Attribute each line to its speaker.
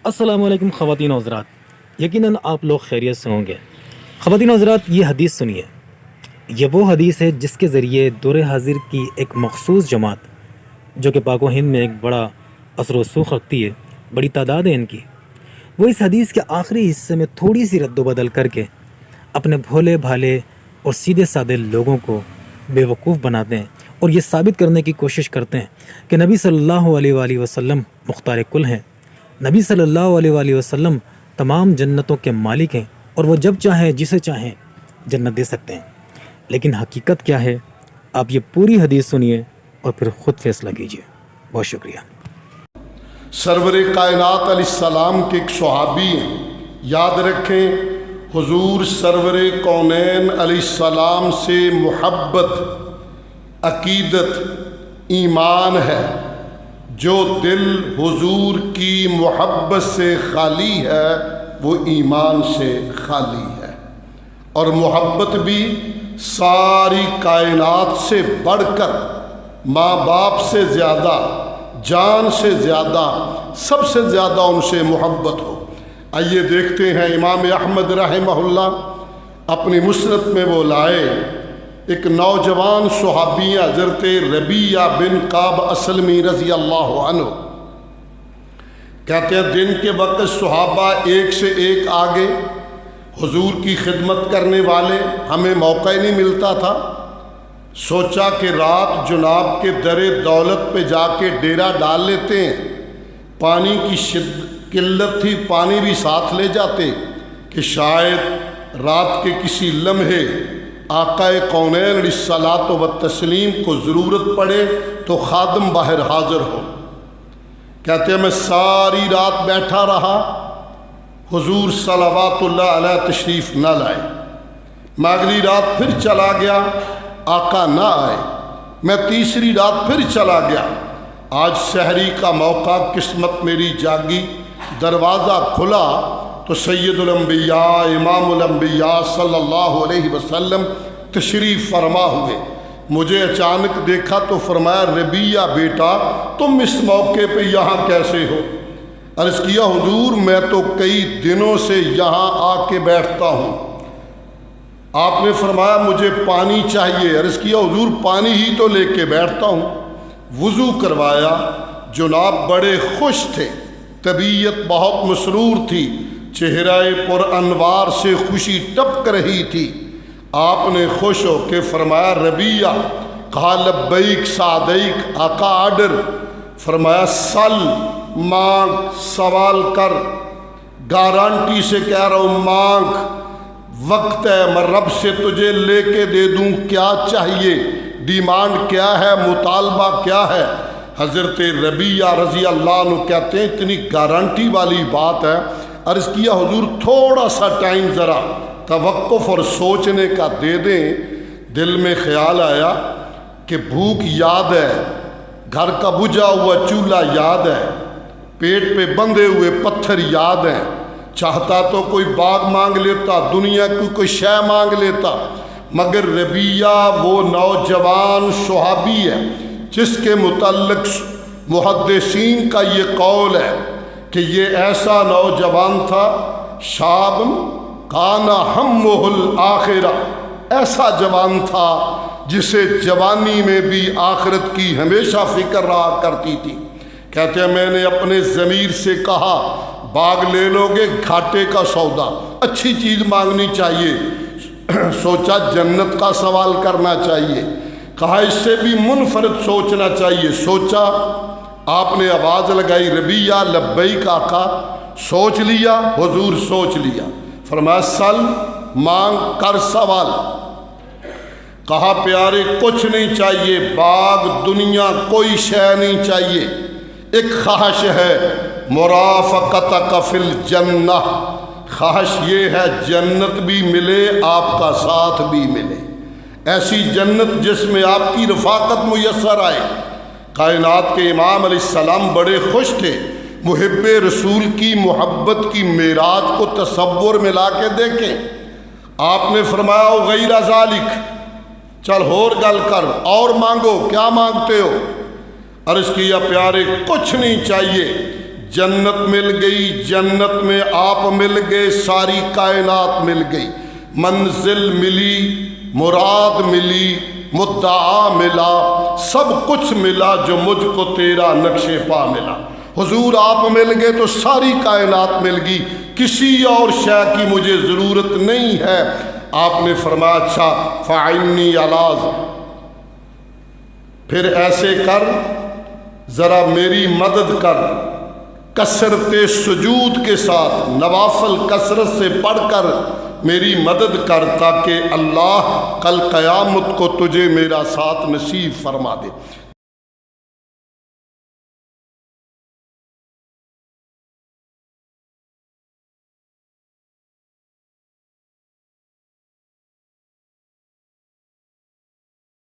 Speaker 1: अस्सलाम वालेकुम ख़वातीन और हज़रात, यकीनन आप लोग खैरियत से होंगे। ख़वातीन और हज़रात, ये हदीस सुनिए। ये वो हदीस है जिसके ज़रिए दौर हाजिर की एक मखसूस जमात, जो कि पाक व हिंद में एक बड़ा असर व रसूख रखती है, बड़ी तादाद है इनकी, वो इस हदीस के आखिरी हिस्से में थोड़ी सी रद्द-बदल करके अपने भोले भाले और सीधे साधे लोगों को बेवकूफ़ बनाते हैं और ये साबित करने की कोशिश करते हैं कि नबी सल्लल्लाहु अलैहि वसल्लम मुख्तार कुल हैं। नबी सल्लल्लाहु अलैहि वसल्लम तमाम जन्नतों के मालिक हैं और वो जब चाहें जिसे चाहें जन्नत दे सकते हैं। लेकिन हकीकत क्या है, आप ये पूरी हदीस सुनिए और फिर ख़ुद फैसला कीजिए। बहुत शुक्रिया।
Speaker 2: सरवर कायनात अलैहिस्सलाम के एक सहाबी हैं, याद रखें, हुजूर सरवर कौनैन अलैहिस्सलाम से मोहब्बत, अकीदत, ईमान है। जो दिल हुजूर की मोहब्बत से खाली है वो ईमान से खाली है। और मोहब्बत भी सारी कायनात से बढ़कर, माँ बाप से ज़्यादा, जान से ज़्यादा, सबसे ज़्यादा उनसे मोहब्बत हो। आइए देखते हैं, इमाम अहमद रहमहुल्लाह अपनी मुस्नद में वो लाए एक नौजवान सहाबी हज़रत रबिया बिन काब असलमी रज़ी अल्लाह अन्हु। कहते हैं दिन के वक्त सहाबा एक से एक आगे, हुजूर की खिदमत करने वाले, हमें मौका ही नहीं मिलता था। सोचा कि रात जनाब के दरे दौलत पे जाके डेरा डाल लेते हैं। पानी की किल्लत थी, पानी भी साथ ले जाते कि शायद रात के किसी लम्हे आकाए कौनैन अलैहिस्सलातो व तस्लीम को ज़रूरत पड़े तो खादम बाहर हाज़िर हो। कहते हैं मैं सारी रात बैठा रहा, हुजूर सल्लल्लाहु अलैहि तशरीफ़ न लाए। मैं अगली रात फिर चला गया, आका ना आए। मैं तीसरी रात फिर चला गया। आज सहरी का मौका, किस्मत मेरी जागी, दरवाज़ा खुला तो सैयदुल अंबिया इमामुल अंबिया सल्लल्लाहु अलैहि वसल्लम तशरीफ़ फरमा हुए। मुझे अचानक देखा तो फरमाया, रबिया बेटा तुम इस मौके पे यहाँ कैसे हो? अर्ज़ किया, हुजूर मैं तो कई दिनों से यहाँ आके बैठता हूँ। आपने फरमाया मुझे पानी चाहिए। अर्ज़ किया, हुजूर पानी ही तो लेके बैठता हूँ। वज़ू करवाया। जनाब बड़े खुश थे, तबीयत बहुत मसरूर थी, चेहराए पुर अनवार से खुशी टपक रही थी। आपने खुश हो के फरमाया, रबिया। कहा लब्बैक सादैक, आका आर्डर। फरमाया सल, मांग, सवाल कर, गारंटी से कह रहा हूँ मांग, वक्त है मैं रब से तुझे लेके दे दूँ। क्या चाहिए, डिमांड क्या है, मुतालबा क्या है? हज़रत रबिया रज़ी अल्लाह अन्हु कहते हैं इतनी गारंटी वाली बात है। अर्ज़ किया, हुजूर थोड़ा सा टाइम ज़रा तवक्कुफ़ और सोचने का दे दें। दिल में ख्याल आया कि भूख याद है, घर का बुझा हुआ चूल्हा याद है, पेट पे बंधे हुए पत्थर याद हैं। चाहता तो कोई बाग मांग लेता, दुनिया की कोई शय मांग लेता, मगर रबिया वो नौजवान सहाबी है जिसके मुतल्लिक़ मुहद्दिसीन का ये कौल है कि ये ऐसा नौजवान था, शाबन काना हम्मुहुल आखिरा, ऐसा जवान था जिसे जवानी में भी आखिरत की हमेशा फिक्र रहा करती थी। कहते हैं मैंने अपने ज़मीर से कहा, बाग ले लोगे घाटे का सौदा, अच्छी चीज़ मांगनी चाहिए। सोचा जन्नत का सवाल करना चाहिए। कहा इससे भी मुनफरद सोचना चाहिए। सोचा, आपने आवाज़ लगाई, रबिया लब्बैक आका। सोच लिया, हुजूर सोच लिया। फरमाया सल, मांग कर, सवाल। कहा प्यारे कुछ नहीं चाहिए, बाग दुनिया कोई शय नहीं चाहिए, एक ख्वाहिश है, मुराफ़क़तक फ़िल जन्नह। ख्वाहिश ये है जन्नत भी मिले, आपका साथ भी मिले, ऐसी जन्नत जिसमें आपकी रफ़ाकत मुयस्सर आए। कायनात के इमाम अलैहिस्सलाम बड़े खुश थे। मुहिब्बे रसूल की मोहब्बत की मेराज को तसव्वुर में ला के देखें। आपने फरमाया गैर ज़ालिक, चल होर गल कर, और मांगो, क्या मांगते हो? अर्ज़ किया प्यारे कुछ नहीं चाहिए, جنت مل گئی، جنت میں آپ مل گئے، ساری کائنات مل گئی، منزل ملی، مراد ملی، مدعا ملا، سب کچھ ملا جو مجھ کو تیرا نقش پا ملا۔ حضور آپ مل گئے تو ساری کائنات مل گئی، کسی اور شے کی مجھے ضرورت نہیں ہے۔ آپ نے فرمایا اچھا فَعِنِّي عَلَىٰ، پھر ایسے کر ذرا میری مدد کر، کثرت سجود کے ساتھ نوافل کثرت سے پڑھ کر میری مدد کر، تاکہ اللہ کل قیامت کو تجھے میرا ساتھ نصیب فرما دے۔